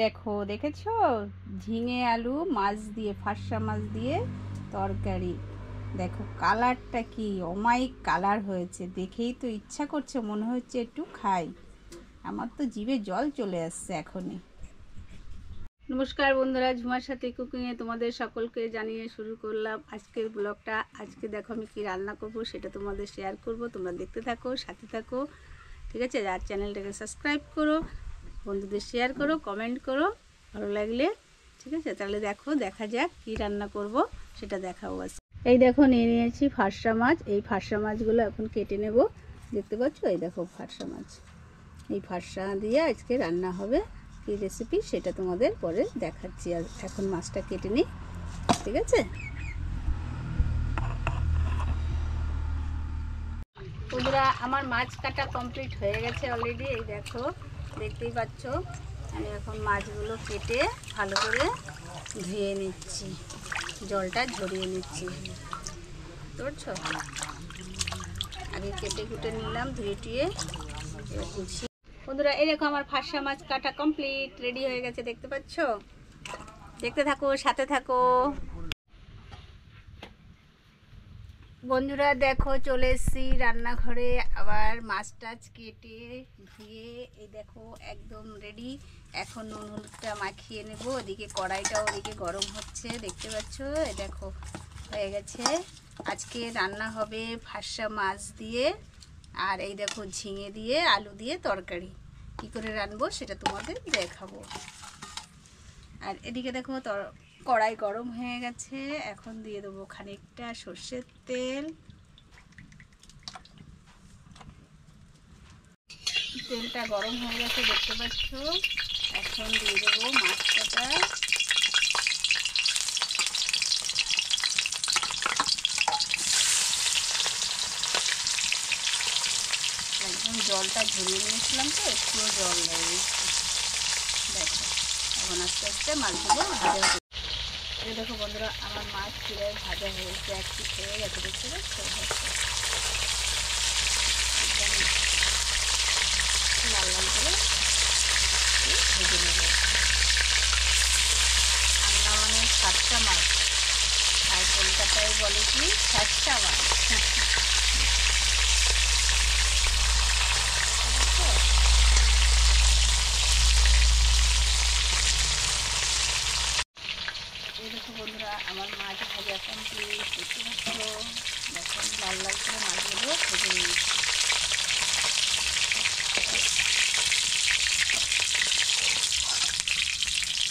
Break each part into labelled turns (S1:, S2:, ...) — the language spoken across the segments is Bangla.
S1: দেখো, দেখেছো? ঝিঙে আলু মাছ দিয়ে, ফার্সা মাছ দিয়ে তরকারি। দেখো কালারটা কি অমায়িক কালার হয়েছে, দেখেই তো ইচ্ছা করছে, মনে হচ্ছে একটু খাই। আমার তো জিভে জল চলে আসছে এখনই। নমস্কার বন্ধুরা, ঝুমার সাথে কুকিংয়ে তোমাদের সকলকে জানিয়ে শুরু করলাম আজকের ব্লগটা। আজকে দেখো আমি কি রান্না করব সেটা তোমাদের শেয়ার করব, তোমরা দেখতে থাকো, সাথে থাকো, ঠিক আছে? আর চ্যানেলটাকে সাবস্ক্রাইব করো, বন্ধুদের শেয়ার করো, কমেন্ট করো ভালো লাগলে, ঠিক আছে? তাহলে দেখো, দেখা যাক কি রান্না করব সেটা দেখাবো। আজ এই দেখো নিয়ে নিয়েছি ফার্সা মাছ। এই ফার্সা মাছগুলো এখন কেটে নেব, দেখতে পাচ্ছ? এই দেখো ফার্সা মাছ, এই ফার্সা দিয়ে আজকে রান্না হবে। কী রেসিপি সেটা তোমাদের পরে দেখাচ্ছি। আর এখন মাছটা কেটে নিই, ঠিক আছে? বন্ধুরা, আমার মাছ কাটা কমপ্লিট হয়ে গেছে অলরেডি। এই দেখো, দেখতেই পাচ্ছ। আমি এখন মাছগুলো কেটে ভালো করে ধুয়ে নিচ্ছি, জলটা ঝরিয়ে নিচ্ছি, বুঝছো? আগে কেটে কুটে নিলাম, ধুয়ে টুয়ে কুচি। বন্ধুরা, এই দেখো আমার ফার্সা মাছ কাটা কমপ্লিট, রেডি হয়ে গেছে, দেখতে পাচ্ছ? দেখতে থাকো, সাথে থাকো। বন্ধুরা দেখো, চলে এসেছি রান্নাঘরে। আবার মাছ টাছ কেটে ধুয়ে এই দেখো একদম রেডি। এখন নুন হলুদটা মাখিয়ে নেব। ওদিকে কড়াইটাও ওদিকে গরম হচ্ছে, দেখতে পাচ্ছ? এই দেখো হয়ে গেছে। আজকে রান্না হবে ফার্সা মাছ দিয়ে, আর এই দেখো ঝিঙে দিয়ে আলু দিয়ে তরকারি। কী করে রানবো সেটা তোমাদের দেখাবো। আর এদিকে দেখো কড়াই গরম হয়ে গেছে। এখন দিয়ে দেবো খানিকটা সর্ষের তেল। তেলটা গরম হয়ে গেছে, দেখতে পাচ্ছ? এখন দিয়ে দেবো মাছ কাটা। একদম জলটা ঝরিয়ে নিয়েছিলাম তো, একটুও জল লাগে। দেখো এখন আস্তে আস্তে মাছগুলো ভাজা হয়ে। এই দেখো বন্ধুরা, আমার মাছ প্রায় ভাজা হয়েছে, এক পিস হয়ে গেছে, দেখতে পাচ্ছ? একদম লাল লাল করে ভেজে নেব। রান্না মানে ফার্সা মাছ, আর কলকাতায় বলে কি ফার্সা মাছ। এই দেখো বন্ধুরা, আমার মাছ ভাজা কমপ্লিট, দেখতে পাচ্ছ? দেখুন লাল লাল করে মাছগুলো ভেজে নিয়েছি।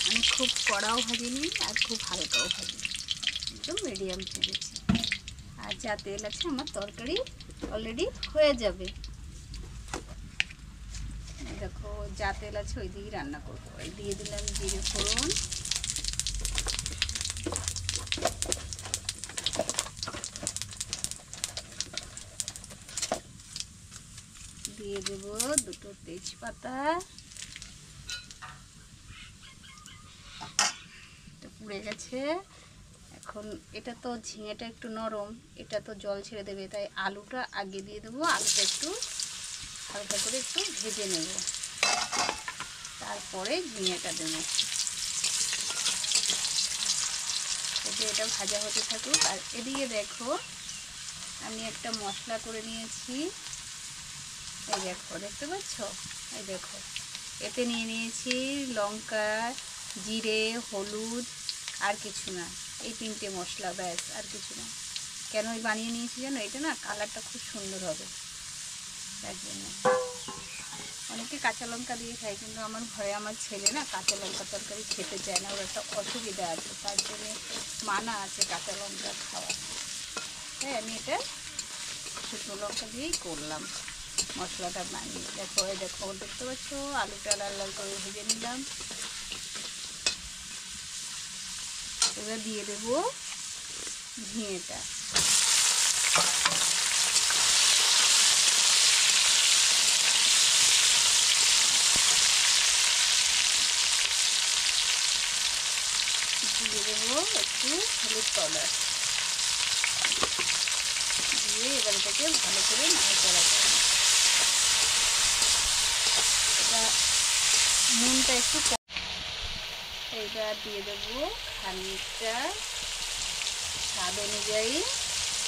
S1: আমি খুব কড়াও ভাজিনি আর খুব হালকাও ভাজিনি, একদম মিডিয়াম ভেজেছি। আর যা তেল আছে আমার তরকারি অলরেডি হয়ে যাবে। দেখো যা তেল আছে ওই দিয়েই রান্না করবো। এই দিয়ে দিলাম জিরে ফোড়ন, দিয়ে দেব দুটো তেজপাতা। পুড়ে গেছে। এখন এটা তো ঝিঙেটা একটু নরম, এটা তো জল ছেড়ে দেবে, তাই আলুটা আগে দিয়ে দেবো। আলুটা একটু হালকা করে একটু ভেজে নেব, তারপরে ঝিঙেটা দেবো। এটা ভাজা হতে থাকুক। আর এদিকে দেখো আমি একটা মশলা করে নিয়েছি। এই দেখো, দেখতে পাচ্ছ? এই দেখো, এতে নিয়ে নিয়েছি লঙ্কা, জিরে, হলুদ, আর কিছু না, এই তিনটে মশলা, ব্যাস, আর কিছু না। কেন বানিয়ে নিয়েছি জানো? এটা না কালারটা খুব সুন্দর হবে, তার জন্য। অনেকে কাঁচা লঙ্কা দিয়ে খায়, কিন্তু আমার ঘরে আমার ছেলে না কাঁচা লঙ্কা তরকারি খেতে চায় না, ওর একটা অসুবিধা আছে, তার জন্য মানা আছে কাঁচা লঙ্কা খাওয়া। তাই আমি এটা শুকনো লঙ্কা দিয়েই করলাম মশলাটা বানিয়ে। দেখো, এই দেখো, দেখতে পাচ্ছ? আলুটা লাল লাল করে ভেজে নিলাম। এবার দিয়ে দেবো ঝিঙেটা। দিয়ে দেবো একটু হলুদ পাউডার দিয়ে এবার এটাকে ভালো করে নাড়াচাড়া করব। এটা নুনটা একটু এইবার দিয়ে দেবো খানিকটা স্বাদ অনুযায়ী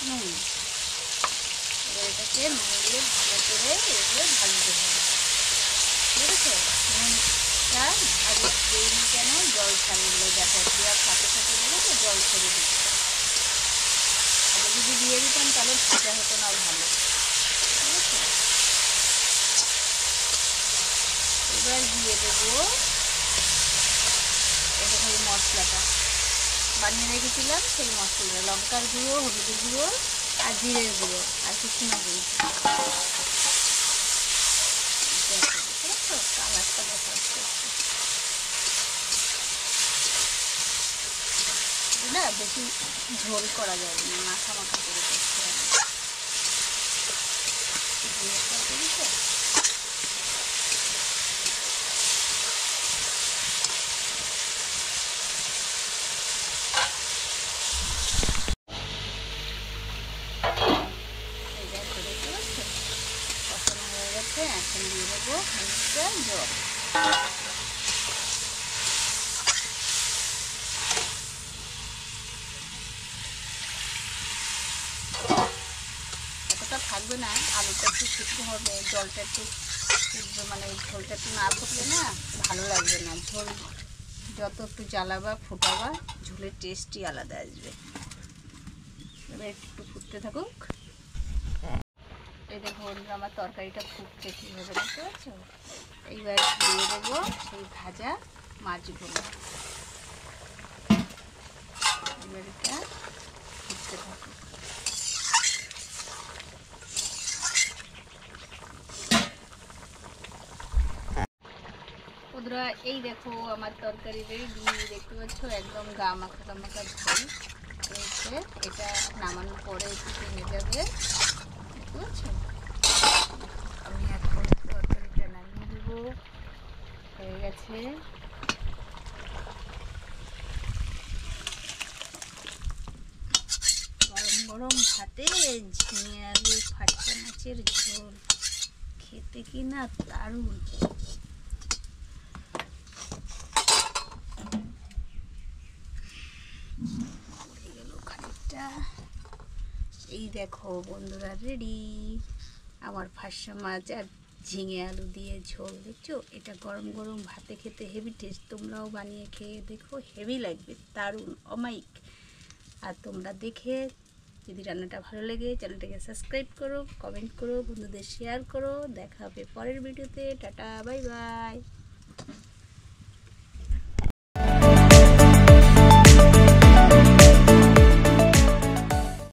S1: নুন। এবার এটাকে নুন দিয়ে ভালো করে এগুলো ভাজতে হবে, ঠিক আছে? নুনটা আগে দিইনি কেন, জল ছাড়িয়ে দিলে দেখো দেওয়ার সাথে সাথে দেবো তো জল ছেড়ে দিতে। আগে যদি দিয়ে দিতাম তাহলে ভাজা হতো না ভালো, ঠিক আছে? এবার দিয়ে দেবো এরকম এই মশলাটা বানিয়ে রেখেছিলাম, সেই মশলা লঙ্কার গুঁড়ো, হলুদের গুঁড়ো আর জিরের গুঁড়ো, আর কিছু না বলছি। কালারটা দেখাচ্ছে না, বেশি ঝোল করা যাবে না, মাখা মাখা করে করতে হবে। কষানো হয়ে গেছে, এখন দিয়ে দেবো খানিকটা জল। এতটা থাকবে না, আলুটা একটু সিদ্ধ হবে, জলটা একটু মানে ঝোলটা একটু না ফুটলে না ভালো লাগবে না। ঝোল যত একটু জ্বালাবা ফোটাবা ঝোলের টেস্টই আলাদা আসবে। এবার একটু ফুটতে থাকুক। এই দেখুন আমার তরকারিটা ফুটছে কীভাবে, দেখতে পাচ্ছ? এইবার দিয়ে দেবো সেই ভাজা মাছগুলো। এবার এটা ফুটতে থাকুক। বন্ধুরা এই দেখো আমার তরকারি রেডি, দেখতে পাচ্ছ একদম গা মাখা মাখা ঝোল রয়েছে। এটা নামানোর পরে একটু কমে যাবে, দেখতে পাচ্ছ? আমি এখন তরকারিটা নামিয়ে দেবো, হয়ে গেছে। গরম গরম ভাতে ঝিঙে আলু ফাটকা মাছের ঝোল, খেতে কি না দারুণ। এই দেখো বন্ধুরা রেডি আমার ফার্সা মাছ আর ঝিঙে আলু দিয়ে ঝোল, দেখছো? এটা গরম গরম ভাতে খেতে হেভি টেস্ট। তোমরাও বানিয়ে খেয়ে দেখো, হেভি লাগবে, দারুণ অমায়িক। আর তোমরা দেখে যদি রান্নাটা ভালো লাগে চ্যানেলটাকে সাবস্ক্রাইব করো, কমেন্ট করো, বন্ধুদের শেয়ার করো। দেখা হবে পরের ভিডিওতে। Tata, bye bye.